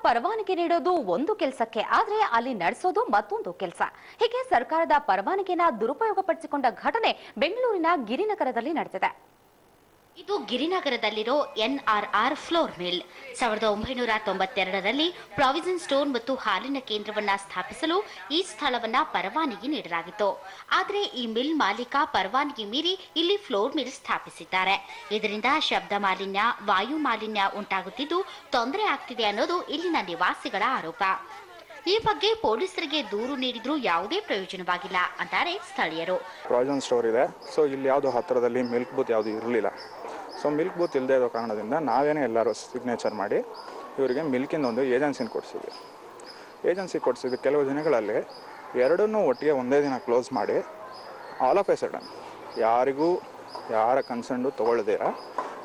ಪರವಾನಗಿ ನೀಡೋದು ಒಂದು ಕೆಲಸಕ್ಕೆ ಆದ್ರೆ ಅಲ್ಲಿ ನಡೆಸೋದು ಮತ್ತೊಂದು ಕೆಲಸ. ಹೀಗೆ ಸರ್ಕಾರದ ಪರವಾನಗಿನ ದುರುಪಯೋಗಪಡಿಸಿಕೊಂಡ ಘಟನೆ ಬೆಂಗಳೂರಿನ ಗಿರಿನಗರದಲ್ಲಿ ನಡೆದಿದೆ. ಇದು ಗಿರಿನಗರದಲ್ಲಿರೋ NRR ಫ್ಲೋರ್ ಮಿಲ್. 1992ರಲ್ಲಿ ಪ್ರಾವಿಷನ್ ಸ್ಟೋರ್ ಮತ್ತು ಹಾಲಿನ ಕೇಂದ್ರವನ್ನ ಸ್ಥಾಪಿಸಲು ಈ ಸ್ಥಳವನ್ನ ಪರವಾನಗಿ ನೀಡಲಾಗಿತ್ತು. ಆದರೆ ಈ ಮಿಲ್ ಮಾಲೀಕ ಪರವಾನಗಿ ಮೀರಿ ಇಲ್ಲಿ ಫ್ಲೋರ್ ಮಿಲ್ ಸ್ಥಾಪಿಸಿದ್ದಾರೆ. ಇದರಿಂದ ಶಬ್ದ ಮಾಲಿನ್ಯ, ವಾಯು ಮಾಲಿನ್ಯ ಉಂಟಾಗುತ್ತಿದ್ದು ತೊಂದರೆ ಆಗ್ತಿದೆ ಅನ್ನೋದು ಇಲ್ಲಿನ ನಿವಾಸಿಗಳ ಆರೋಪ. ಈ ಬಗ್ಗೆ ಪೊಲೀಸರಿಗೆ ದೂರು ನೀಡಿದ್ರೂ ಯಾವುದೇ ಪ್ರಯೋಜನವಾಗಿಲ್ಲ ಅಂತಾರೆ ಸ್ಥಳೀಯರು. ಪ್ರಾವಿಷನ್ ಸ್ಟೋರ್ ಇದೆ, ಸೊ ಇಲ್ಲಿ ಯಾವುದು ಹತ್ತಿರದಲ್ಲಿ ಮಿಲ್ಕ್ ಬೂತ್ ಯಾವುದು ಇರಲಿಲ್ಲ. ಸೊ ಮಿಲ್ಕ್ ಬೂತ್ ಇಲ್ಲದೆ ಇರೋ ಕಾರಣದಿಂದ ನಾವೇನೇ ಎಲ್ಲರೂ ಸಿಗ್ನೇಚರ್ ಮಾಡಿ ಇವರಿಗೆ ಮಿಲ್ಕಿಂದ ಒಂದು ಏಜೆನ್ಸಿನ ಕೊಡಿಸಿದ್ವಿ. ಏಜೆನ್ಸಿ ಕೊಡಿಸಿದ್ದು ಕೆಲವು ದಿನಗಳಲ್ಲಿ ಎರಡನ್ನೂ ಒಟ್ಟಿಗೆ ಒಂದೇ ದಿನ ಕ್ಲೋಸ್ ಮಾಡಿ ಆಲ್ ಆಫ್ ಎ ಸಡನ್ ಯಾರಿಗೂ ಯಾರ ಕನ್ಸರ್ನು ತೊಗೊಳ್ದಿರ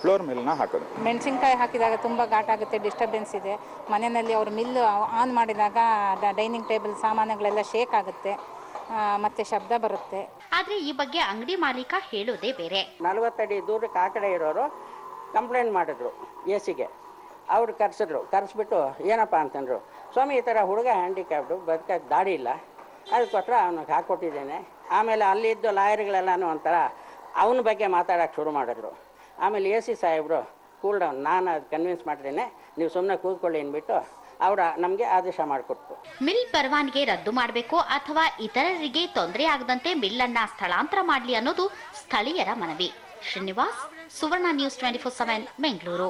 ಫ್ಲೋರ್ ಮಿಲ್ನ ಹಾಕೋದು. ಮೆಣಸಿನ್ಕಾಯಿ ಹಾಕಿದಾಗ ತುಂಬ ಘಾಟ್ ಆಗುತ್ತೆ, ಡಿಸ್ಟರ್ಬೆನ್ಸ್ ಇದೆ. ಮನೆಯಲ್ಲಿ ಅವರು ಮಿಲ್ ಆನ್ ಮಾಡಿದಾಗ ಡೈನಿಂಗ್ ಟೇಬಲ್ ಸಾಮಾನುಗಳೆಲ್ಲ ಶೇಕ್ ಆಗುತ್ತೆ, ಮತ್ತೆ ಶಬ್ದ ಬರುತ್ತೆ. ಆದ್ರೆ ಈ ಬಗ್ಗೆ ಅಂಗಡಿ ಮಾಲೀಕ ಹೇಳೋದೇ ಬೇರೆ. 40 ಅಡಿ ದೂರಕ್ಕೆ ಆ ಕಡೆ ಇರೋರು ಕಂಪ್ಲೇಂಟ್ ಮಾಡಿದ್ರು ಎಸಿಗೆ. ಅವ್ರು ಕರೆಸ್ಬಿಟ್ಟು ಏನಪ್ಪ ಅಂತಂದ್ರು, ಸ್ವಾಮಿ ಈ ಥರ ಹುಡುಗ ಹ್ಯಾಂಡಿಕ್ಯಾಪ್ಡು, ಬದುಕಕ್ಕೆ ದಾಡಿ ಇಲ್ಲ, ಅದಕ್ಕೋಸ್ಕರ ಅವನಿಗೆ ಹಾಕ್ಕೊಟ್ಟಿದ್ದೇನೆ. ಆಮೇಲೆ ಅಲ್ಲಿದ್ದು ಲಾಯರ್ಗಳೆಲ್ಲನೂ ಒಂಥರ ಅವನ ಬಗ್ಗೆ ಮಾತಾಡೋಕ್ಕೆ ಶುರು ಮಾಡಿದ್ರು. ಆಮೇಲೆ AC ಸಾಹೇಬರು ಕೂಲ್ ಡೌನ್, ನಾನು ಅದು ಕನ್ವಿನ್ಸ್ ಮಾಡಿದ್ದೇನೆ, ನೀವು ಸುಮ್ಮನೆ ಕೂತ್ಕೊಳ್ಳಿ ಅಂದ್ಬಿಟ್ಟು ಅವರ ನಮಗೆ ಆದೇಶ ಮಾಡಿಕೊಟ್ರು. ಮಿಲ್ ಪರವಾನಗಿ ರದ್ದು ಮಾಡಬೇಕು ಅಥವಾ ಇತರರಿಗೆ ತೊಂದರೆ ಆಗದಂತೆ ಮಿಲ್ ಅನ್ನ ಸ್ಥಳಾಂತರ ಮಾಡಲಿ ಅನ್ನೋದು ಸ್ಥಳೀಯರ ಮನವಿ. ಶ್ರೀನಿವಾಸ್, ಸುವರ್ಣ ನ್ಯೂಸ್ 24/7 ಬೆಂಗಳೂರು.